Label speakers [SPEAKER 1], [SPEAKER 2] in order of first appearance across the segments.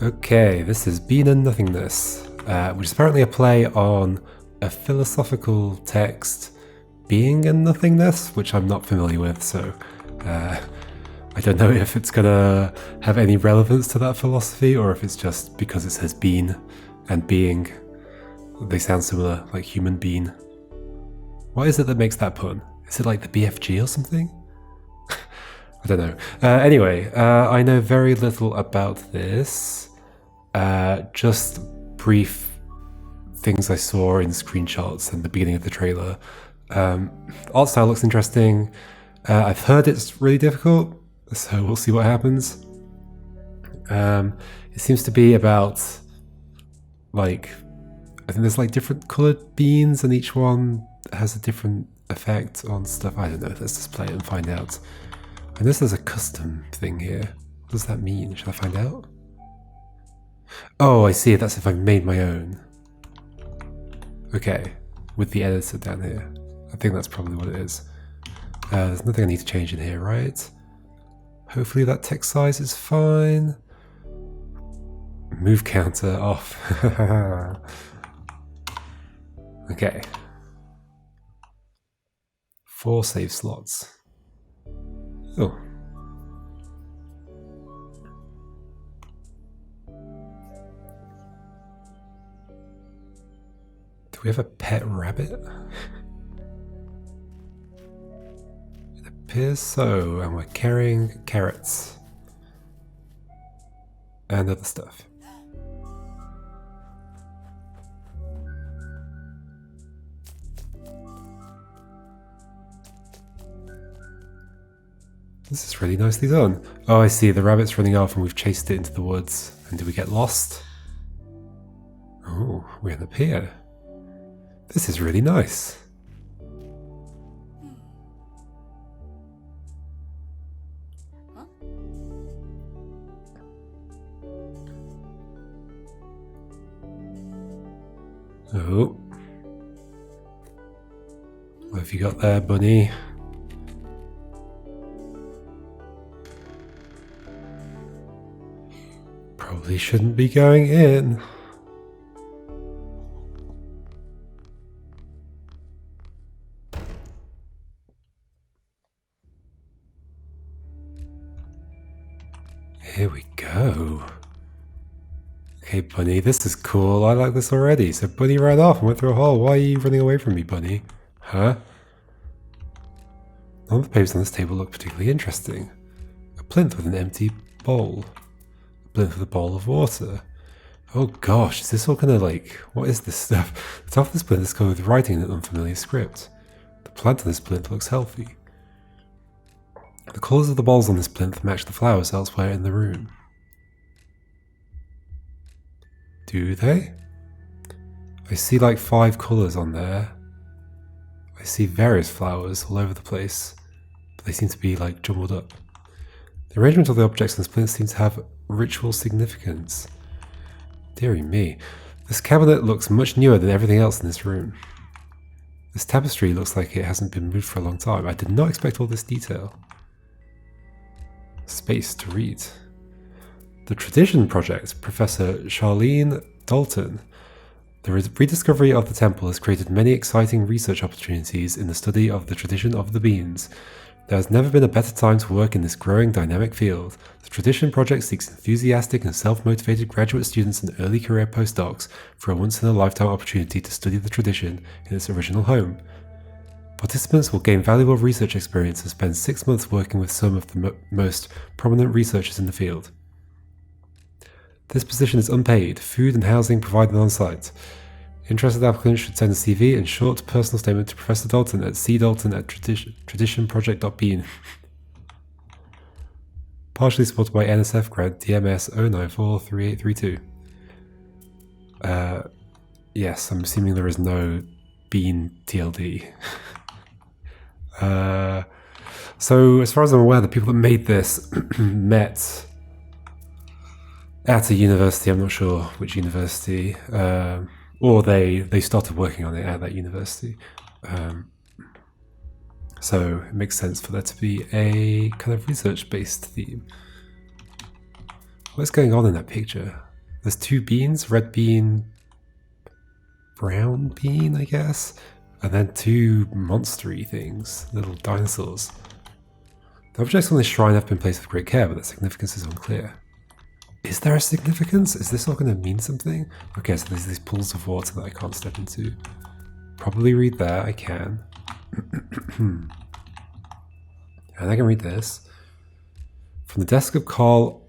[SPEAKER 1] Okay, this is Being and Nothingness, which is apparently a play on a philosophical text, Being and Nothingness, which I'm not familiar with, so I don't know if it's gonna have any relevance to that philosophy, or if it's just because it says being and being, they sound similar, like human being. What is it that makes that pun? Is it like the BFG or something? I don't know. Anyway, I know very little about this. Just brief things I saw in screenshots and the beginning of the trailer. Art style looks interesting. I've heard it's really difficult, so we'll see what happens. It seems to be about, like, I think there's like different coloured beans and each one has a different effect on stuff. I don't know, let's just play it and find out. And this is a custom thing here. What does that mean? Should I find out? Oh, I see. That's if I've made my own. Okay, with the editor down here. I think that's probably what it is. There's nothing I need to change in here, right? Hopefully that text size is fine. Move counter off. Okay. 4 save slots. Oh. Do we have a pet rabbit? It appears so, and we're carrying carrots. And other stuff. This is really nicely done. Oh, I see. The rabbit's running off and we've chased it into the woods. And did we get lost? Oh, we end up here. This is really nice. Oh. What have you got there, bunny? Probably shouldn't be going in. Here we go. Okay, Bunny, this is cool. I like this already. So Bunny ran off and went through a hole. Why are you running away from me, Bunny? Huh? None of the papers on this table look particularly interesting. A plinth with an empty bowl. A plinth with a bowl of water. Oh gosh, is this all gonna like... What is this stuff? The top of this plinth is covered with writing in an unfamiliar script. The plant on this plinth looks healthy. The colours of the bowls on this plinth match the flowers elsewhere in the room. Do they? I see like 5 colours on there. I see various flowers all over the place, but they seem to be like jumbled up. The arrangement of the objects on this plinth seems to have ritual significance. Dearie me, this cabinet looks much newer than everything else in this room. This tapestry looks like it hasn't been moved for a long time. I did not expect all this detail. Space to read. The Tradition Project, Professor Charlene Dalton. The rediscovery of the temple has created many exciting research opportunities in the study of the tradition of the beings. There has never been a better time to work in this growing dynamic field. The Tradition Project seeks enthusiastic and self-motivated graduate students and early career postdocs for a once-in-a-lifetime opportunity to study the tradition in its original home. Participants will gain valuable research experience and spend 6 months working with some of the most prominent researchers in the field. This position is unpaid, food and housing provided on site. Interested applicants should send a CV and short personal statement to Professor Dalton at cdalton@traditionproject.bean. Partially supported by NSF grant DMS 0943832. Yes, I'm assuming there is no Bean TLD. So as far as I'm aware, the people that made this met at a university. I'm not sure which university, or they started working on it at that university. So it makes sense for there to be a kind of research-based theme. What's going on in that picture? There's 2 beans, red bean, brown bean, I guess. And then 2 monstery things, little dinosaurs. The objects on this shrine have been placed with great care, but their significance is unclear. Is there a significance? Is this all going to mean something? Okay, so there's these pools of water that I can't step into. Probably read that, I can. And I can read this. From the desk of Carl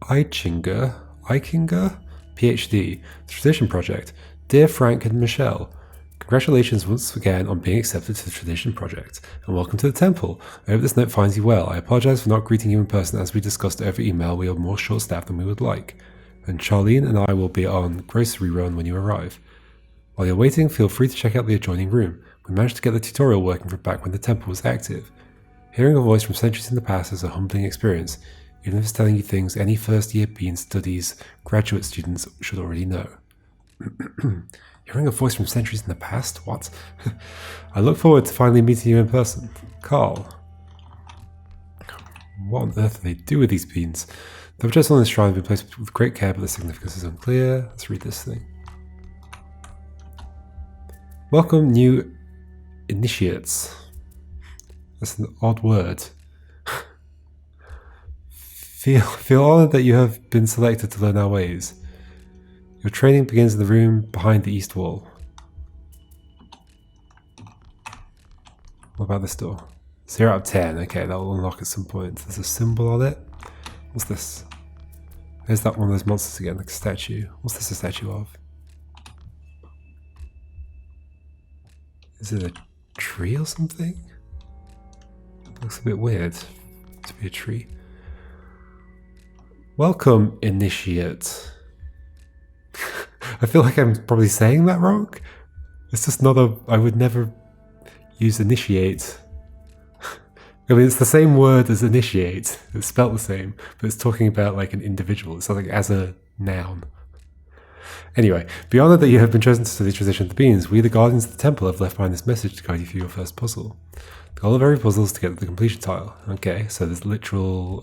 [SPEAKER 1] Eichinger, PhD, the Tradition Project. Dear Frank and Michelle, congratulations once again on being accepted to the Tradition Project, and welcome to the temple. I hope this note finds you well. I apologize for not greeting you in person as we discussed over email. We are more short-staffed than we would like. And Charlene and I will be on grocery run when you arrive. While you're waiting, feel free to check out the adjoining room. We managed to get the tutorial working from back when the temple was active. Hearing a voice from centuries in the past is a humbling experience, even if it's telling you things any first-year Bean Studies graduate students should already know. Hearing a voice from centuries in the past? What? I look forward to finally meeting you in person. Carl. What on earth do they do with these beans? The objects on this shrine have been placed with great care, but the significance is unclear. Let's read this thing. Welcome, new initiates. That's an odd word. Feel honored that you have been selected to learn our ways. Your training begins in the room behind the east wall. What about this door? 0 out of 10. Okay, that will unlock at some point. There's a symbol on it. What's this? There's that one of those monsters again, like a statue. What's this a statue of? Is it a tree or something? Looks a bit weird to be a tree. Welcome, initiate. I feel like I'm probably saying that wrong. It's just not a... I would never use initiate. I mean, it's the same word as initiate. It's spelled the same, but it's talking about like an individual. It's something as a noun. Anyway, be honored that you have been chosen to study Tradition of the Beans. We, the Guardians of the Temple, have left behind this message to guide you through your first puzzle. The goal of every puzzle is to get the completion tile. Okay, so there's literal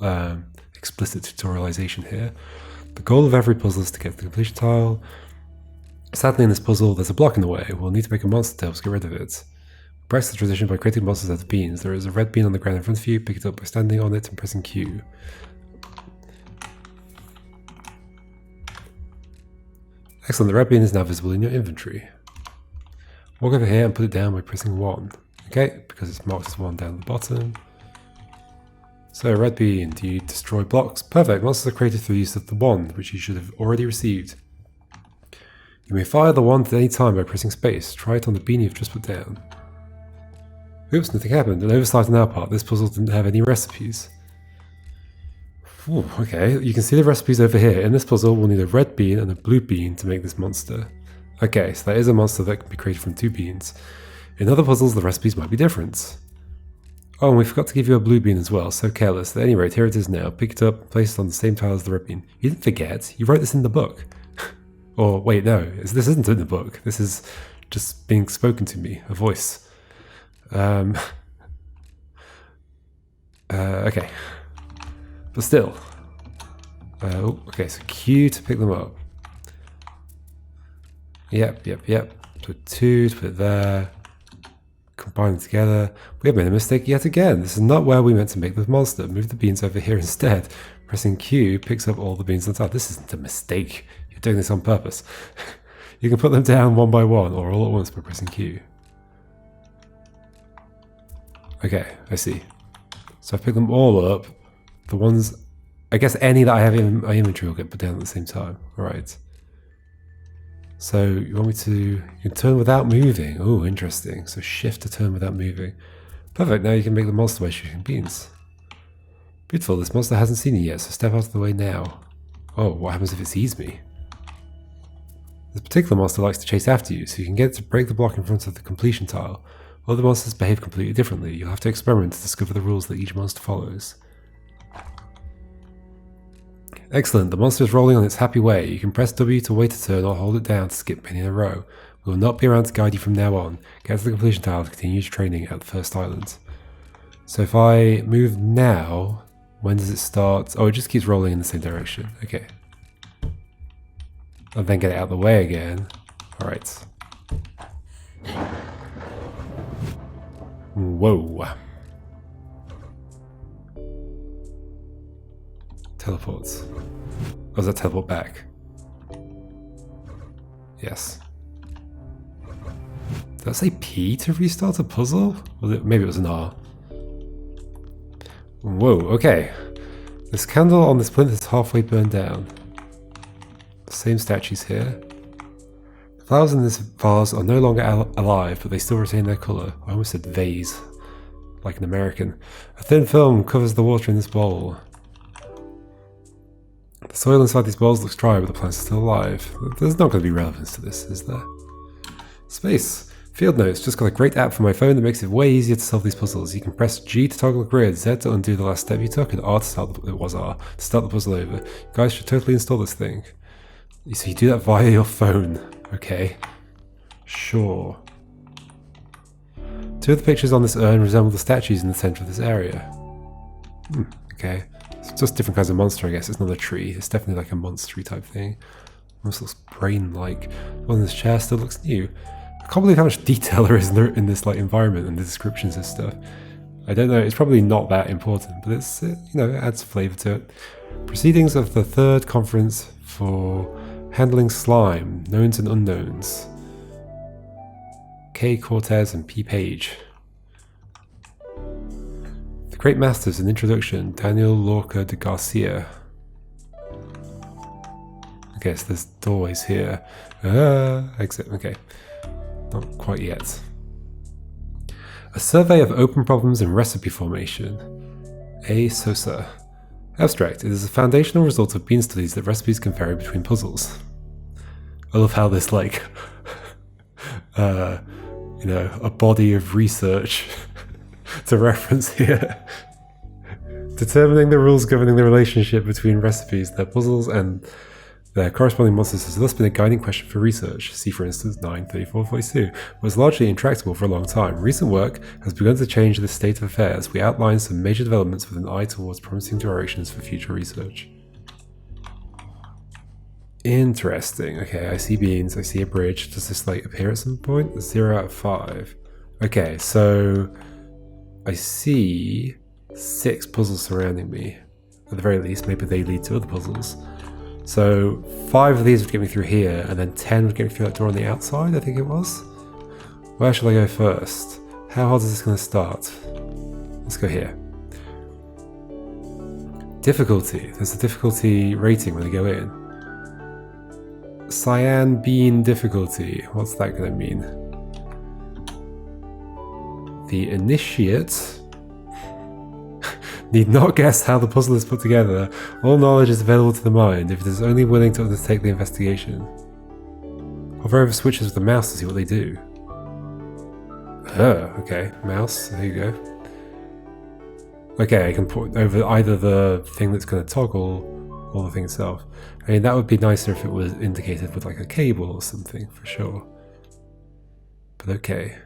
[SPEAKER 1] explicit tutorialization here. The goal of every puzzle is to get the completion tile. Sadly, in this puzzle, there's a block in the way. We'll need to make a monster to help us get rid of it. Practice the tradition by creating monsters out of beans. There is a red bean on the ground in front of you. Pick it up by standing on it and pressing Q. Excellent, the red bean is now visible in your inventory. Walk over here and put it down by pressing 1. Okay, because it's marked as 1 down at the bottom. So, red bean, do you destroy blocks? Perfect, monsters are created through the use of the wand, which you should have already received. You may fire the wand at any time by pressing space. Try it on the bean you've just put down. Oops, nothing happened. An oversight on our part. This puzzle didn't have any recipes. Ooh, okay, you can see the recipes over here. In this puzzle, we'll need a red bean and a blue bean to make this monster. Okay, so that is a monster that can be created from 2 beans. In other puzzles, the recipes might be different. Oh, and we forgot to give you a blue bean as well. So careless. At any rate, here it is now. Pick it up, place it on the same tile as the red bean. You didn't forget. You wrote this in the book. Or wait, no, this isn't in the book. This is just being spoken to me, a voice. Okay. But still. Okay, so Q to pick them up. Yep. Put 2 to put it there. Combine them together. We have made a mistake yet again. This is not where we meant to make the monster. Move the beans over here instead. Pressing Q picks up all the beans on top. This isn't a mistake. You're doing this on purpose. You can put them down one by one or all at once by pressing Q. Okay, I see. So I've picked them all up. The ones, I guess any that I have in my inventory will get put down at the same time. Alright. So you want me to, you can turn without moving. Oh, interesting. So shift to turn without moving. Perfect, now you can make the monster by shooting beans. Beautiful, this monster hasn't seen you yet, so step out of the way now. Oh, what happens if it sees me? This particular monster likes to chase after you, so you can get it to break the block in front of the completion tile. Other monsters behave completely differently. You'll have to experiment to discover the rules that each monster follows. Excellent, the monster is rolling on its happy way. You can press W to wait a turn or hold it down to skip many in a row. We will not be around to guide you from now on. Get to the completion tile to continue your training at the first island. So if I move now, when does it start? Oh, it just keeps rolling in the same direction. Okay. and then get it out of the way again. Alright. Whoa. Teleports. Or does that teleport back? Yes. Did that say P to restart a puzzle? Maybe it was an R. Whoa, okay. This candle on this plinth is halfway burned down. The same statues here. The flowers in this vase are no longer alive, but they still retain their colour. I almost said vase, like an American. A thin film covers the water in this bowl. The soil inside these bowls looks dry, but the plants are still alive. There's not going to be relevance to this, is there? Space. Field notes. Just got a great app for my phone that makes it way easier to solve these puzzles. You can press G to toggle the grid, Z to undo the last step you took, and R to start the puzzle over. You guys should totally install this thing. So you do that via your phone. Okay. Sure. Two of the pictures on this urn resemble the statues in the centre of this area. Okay. It's just different kinds of monster, I guess. It's not a tree. It's definitely like a monster type thing. Almost looks brain-like. The one in this chair still looks new. I can't believe how much detail there is in this like environment and the descriptions and stuff. I don't know, it's probably not that important, but it's, you know, it adds flavour to it. Proceedings of the third conference for handling slime, knowns and unknowns. K. Cortez and P. Page. The Great Masters, an introduction, Daniel Lorca de Garcia. Okay, so there's doorways here. Exit, okay. Not quite yet. A survey of open problems in recipe formation. A. Sosa. Abstract. It is a foundational result of bean studies that recipes can vary between puzzles. I love how this, like, you know, a body of research to reference here. Determining the rules governing the relationship between recipes, their puzzles, and their corresponding monsters has thus been a guiding question for research. See, for instance, 93442 was largely intractable for a long time. Recent work has begun to change this state of affairs. We outline some major developments with an eye towards promising directions for future research. Interesting. Okay, I see beans, I see a bridge. Does this like appear at some point? 0 out of 5. Okay, so I see 6 puzzles surrounding me. At the very least, maybe they lead to other puzzles. So 5 of these would get me through here, and then 10 would get me through that door on the outside, I think it was. Where should I go first? How hard is this going to start? Let's go here. Difficulty. There's a difficulty rating when you go in. Cyan bean difficulty. What's that going to mean? The initiate need not guess how the puzzle is put together. All knowledge is available to the mind if it is only willing to undertake the investigation. Hover over switches with the mouse to see what they do. Okay. Mouse. There you go. Okay, I can put over either the thing that's going to toggle or the thing itself. I mean, that would be nicer if it was indicated with like a cable or something, for sure. But okay.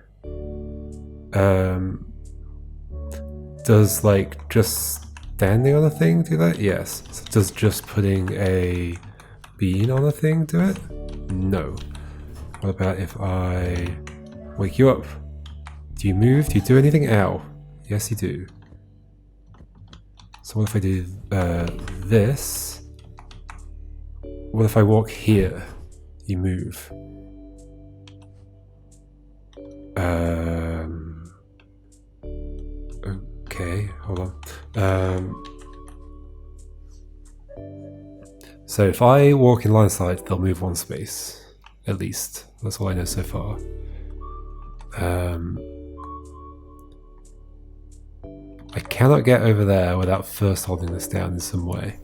[SPEAKER 1] Does like just standing on a thing do that? Yes. So does just putting a bean on a thing do it? No. What about if I wake you up? Do you move? Do you do anything? Ow. Yes, you do. So what if I do this? What if I walk here? You move. Okay, hold on. So if I walk in line of sight, they'll move 1 space. At least. That's all I know so far. I cannot get over there without first holding this down in some way.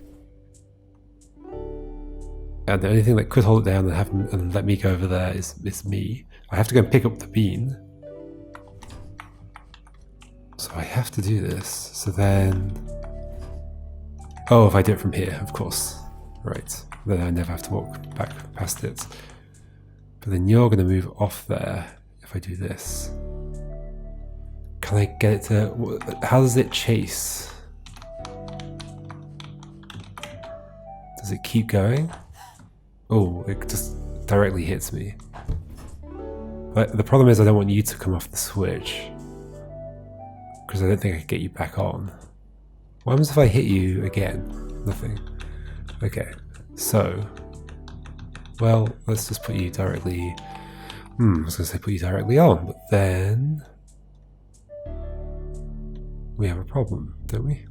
[SPEAKER 1] And the only thing that could hold it down and let me go over there is me. I have to go and pick up the bean. So I have to do this. So then... Oh, if I do it from here, of course. Right. Then I never have to walk back past it. But then you're going to move off there if I do this. Can I get it to... How does it chase? Does it keep going? Oh, it just directly hits me. But the problem is I don't want you to come off the switch, because I don't think I can get you back on. What happens if I hit you again? Nothing. Okay, so... Well, let's just put you directly... I was going to say put you directly on, but then... We have a problem, don't we?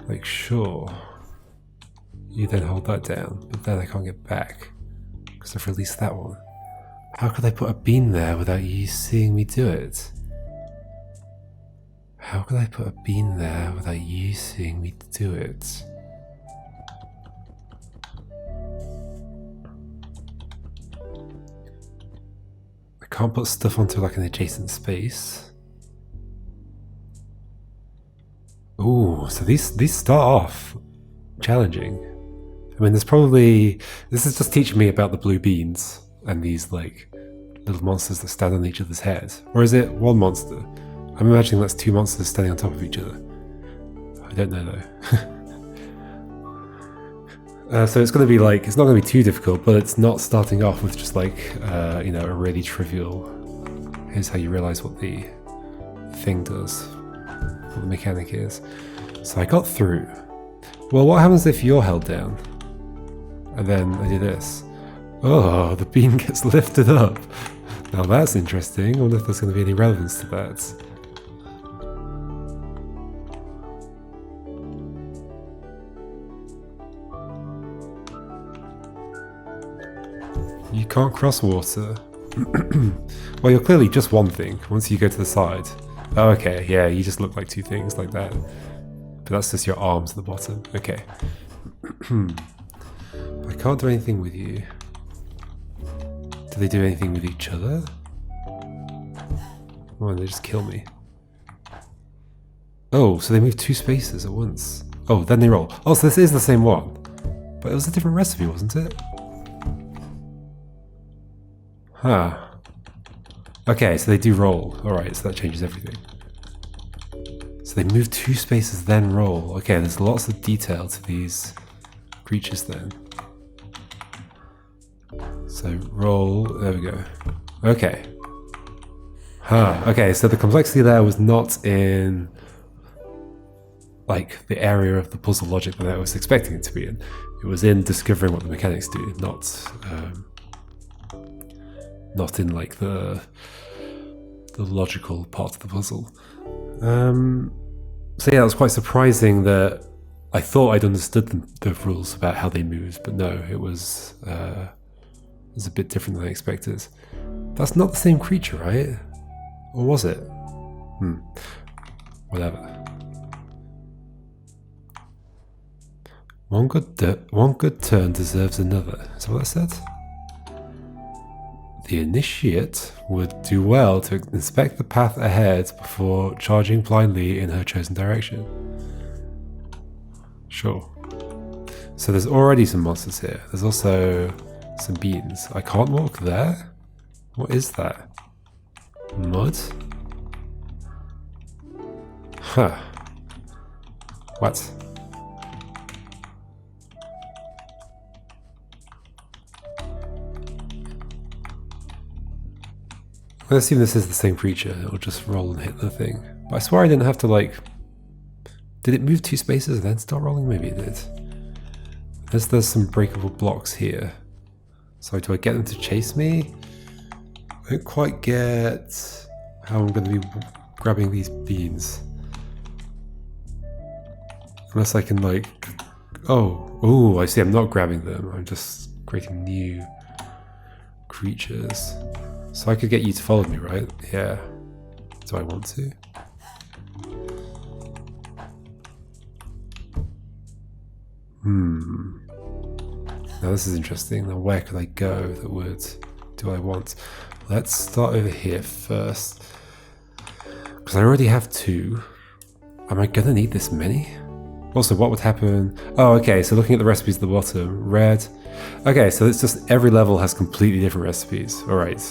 [SPEAKER 1] Like, sure. You then hold that down, but then I can't get back, because I've released that one. How could I put a bean there without you seeing me do it? How could I put a bean there without you seeing me do it? I can't put stuff onto like an adjacent space. Ooh, so these start off challenging. I mean, there's probably... This is just teaching me about the blue beans and these, like, little monsters that stand on each other's heads. Or is it one monster? I'm imagining that's two monsters standing on top of each other. I don't know, though. So it's going to be, like... It's not going to be too difficult, but it's not starting off with just, like, you know, a really trivial... Here's how you realize what the thing does. What the mechanic is. So I got through. Well, what happens if you're held down? And then I do this. Oh, the beam gets lifted up. Now that's interesting. I wonder if there's going to be any relevance to that. You can't cross water. Well, you're clearly just one thing once you go to the side. Oh, okay, yeah, you just look like two things like that. But that's just your arms at the bottom. Okay. I can't do anything with you. Do they do anything with each other? Oh, they just kill me. Oh, so they move two spaces at once. Oh, then they roll. Oh, so this is the same one. But it was a different recipe, wasn't it? Huh. Okay, so they do roll. Alright, so that changes everything. So they move two spaces, then roll. Okay, there's lots of detail to these creatures then. So roll, there we go. Okay. Huh, okay, so the complexity there was not in like the area of the puzzle logic that I was expecting it to be in. It was in discovering what the mechanics do, not in like the logical part of the puzzle. So yeah, it was quite surprising that I thought I'd understood the rules about how they moved, but no, it was a bit different than I expected. That's not the same creature, right? Or was it? Whatever. One good turn deserves another. Is that what I said? The initiate would do well to inspect the path ahead before charging blindly in her chosen direction. Sure. So there's already some monsters here. There's also some beans. I can't walk there? What is that? Mud? Huh. What? I assume this is the same creature. It'll just roll and hit the thing. But I swear I didn't have to like... Did it move two spaces and then start rolling? Maybe it did. There's some breakable blocks here. So do I get them to chase me? I don't quite get how I'm going to be grabbing these beans. Unless I can like... Oh, I see, I'm not grabbing them. I'm just creating new creatures. So I could get you to follow me, right? Yeah. Do I want to? Now this is interesting. Now where could I go that would... Do I want... Let's start over here first. Because I already have two. Am I gonna need this many? Also, what would happen... Oh, okay, so looking at the recipes at the bottom. Red. Okay, so it's just every level has completely different recipes. Alright.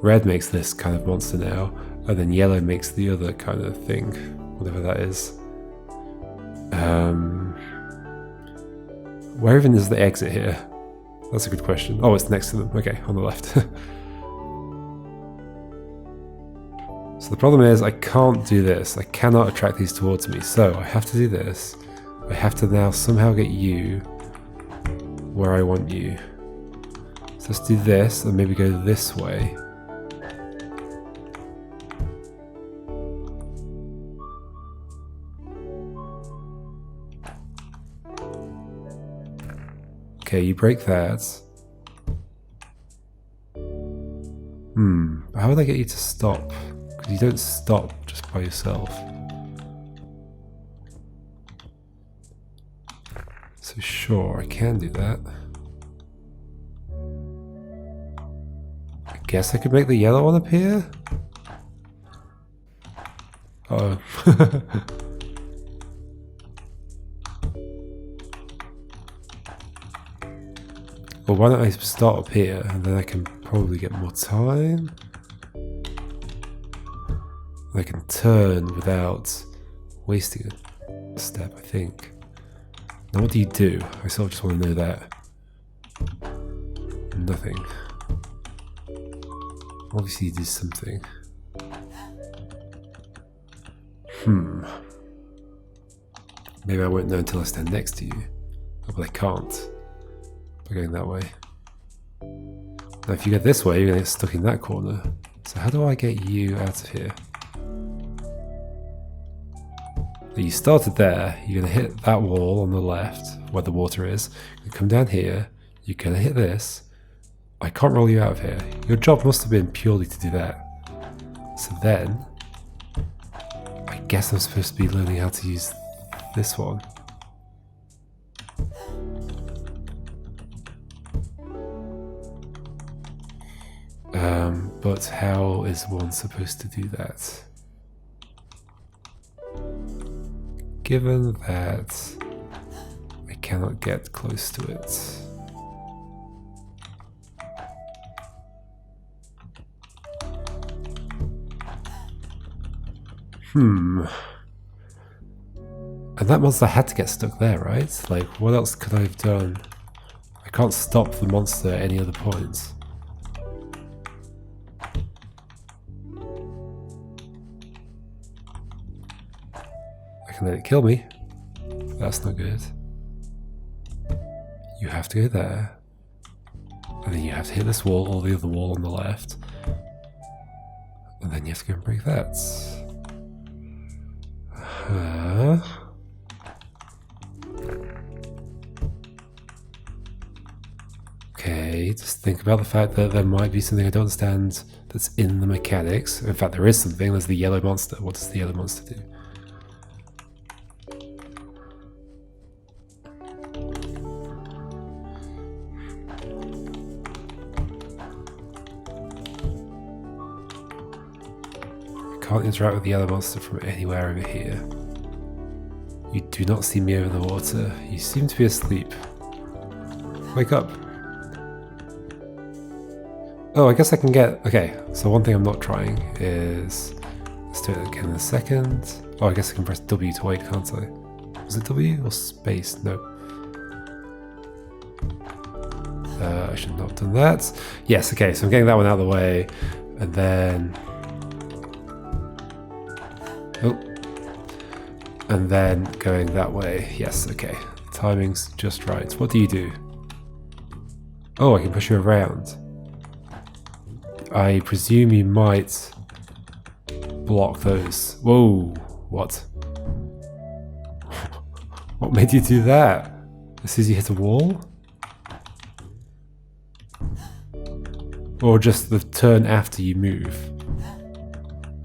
[SPEAKER 1] red makes this kind of monster now, and then yellow makes the other kind of thing, whatever that is. Where even is the exit here? That's a good question. Oh, it's next to them. Okay, on the left. So the problem is I can't do this. I cannot attract these towards me. So I have to do this. I have to now somehow get you where I want you. So let's do this and maybe go this way. Okay, you break that. How would I get you to stop? Because you don't stop just by yourself. So sure, I can do that. I guess I could make the yellow one appear? Uh-oh. Well, why don't I start up here and then I can probably get more time? I can turn without wasting a step, I think. Now what do you do? I sort of just want to know that. Nothing. Obviously you do something. Maybe I won't know until I stand next to you. Oh, but I can't. By going that way. Now if you go this way, you're going to get stuck in that corner. So how do I get you out of here? So you started there, you're going to hit that wall on the left, where the water is. You come down here, you're going to hit this. I can't roll you out of here. Your job must have been purely to do that. So then, I guess I'm supposed to be learning how to use this one. But how is one supposed to do that? Given that I cannot get close to it. And that monster had to get stuck there, right? Like, what else could I have done? I can't stop the monster at any other point. I can let it kill me. That's not good. You have to go there. And then you have to hit this wall or the other wall on the left. And then you have to go and break that. Okay, just think about the fact that there might be something I don't understand that's in the mechanics. In fact, there is something. There's the yellow monster. What does the yellow monster do? Can't interact with the yellow monster from anywhere over here. You do not see me over the water. You seem to be asleep. Wake up. Oh, I guess I can get... Okay, so one thing I'm not trying is... Let's do it again in a second. Oh, I guess I can press W to wait, can't I? Was it W or space? No. I should not have done that. Yes, okay, so I'm getting that one out of the way. And then... Oh. And then going that way. Yes, okay. Timing's just right. What do you do? Oh, I can push you around. I presume you might block those. Whoa, what? What made you do that? As soon as you hit a wall? Or just the turn after you move?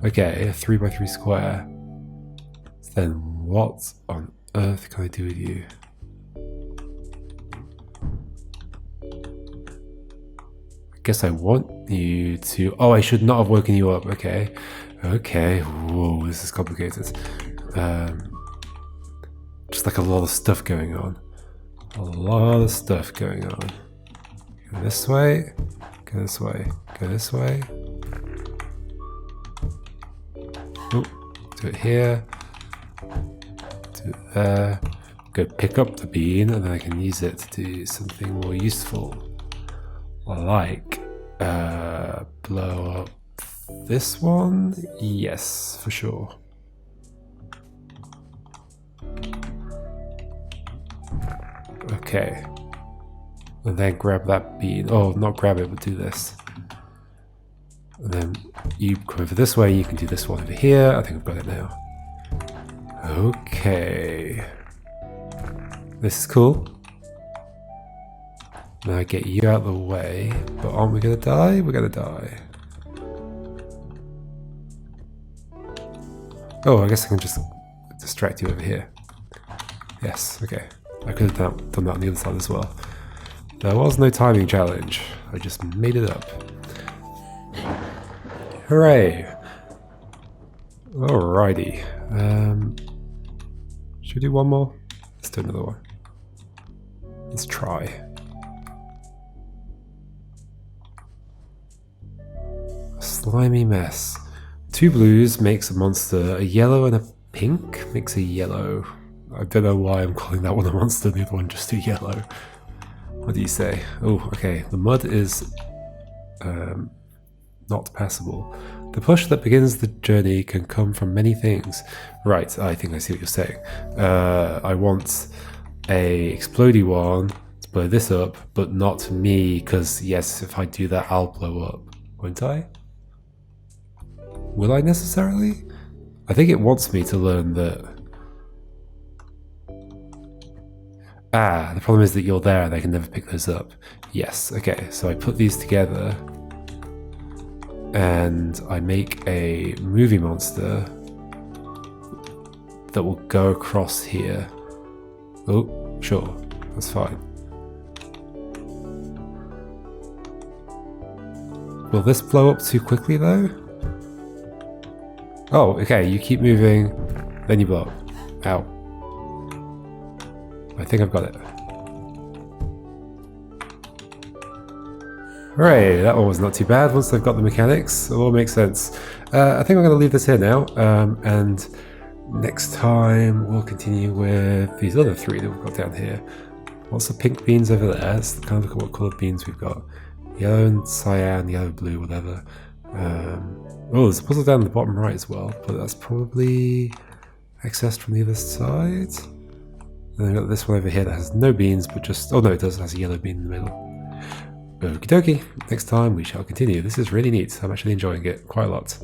[SPEAKER 1] Okay, a 3x3 square. Then what on earth can I do with you? I guess I want you to... Oh, I should not have woken you up. Okay. Okay. Whoa, this is complicated. Just like a lot of stuff going on. A lot of stuff going on. Go this way. Go this way. Go this way. Oh, do it here. Do it there. Go pick up the bean, and then I can use it to do something more useful. Like blow up this one? Yes, for sure. Okay. And then grab that bean. Oh, not grab it, but do this. And then you come over this way, you can do this one over here. I think I've got it now. Okay. This is cool. Now I get you out of the way, but aren't we gonna die? We're gonna die. Oh, I guess I can just distract you over here. Yes, okay. I could have done that on the other side as well. There was no timing challenge. I just made it up. Hooray! Alrighty. Should we do one more? Let's do another one. Let's try. Slimy Mess. 2 blues makes a monster. A yellow and a pink makes a yellow. I don't know why I'm calling that one a monster and the other one just a yellow. What do you say? Oh, okay. The mud is not passable. The push that begins the journey can come from many things. Right, I think I see what you're saying. I want a explodey one to blow this up, but not me, because yes, if I do that, I'll blow up. Won't I? Will I necessarily? I think it wants me to learn that. Ah, the problem is that you're there and I can never pick those up. Yes, okay, so I put these together and I make a movie monster that will go across here. Oh, sure, that's fine. Will this blow up too quickly though? Oh, okay, you keep moving, then you blow up. Ow. I think I've got it. Hooray, that one was not too bad once I've got the mechanics. It all makes sense. I think I'm going to leave this here now, and next time we'll continue with these other 3 that we've got down here. Lots of pink beans over there. Let's kind of look at what coloured beans we've got. Yellow and cyan, yellow, blue, whatever. Oh, there's a puzzle down the bottom right as well, but that's probably accessed from the other side. And then I've got this one over here that has no beans, but just... Oh no, it does. It has a yellow bean in the middle. Okie dokie. Next time we shall continue. This is really neat. I'm actually enjoying it quite a lot.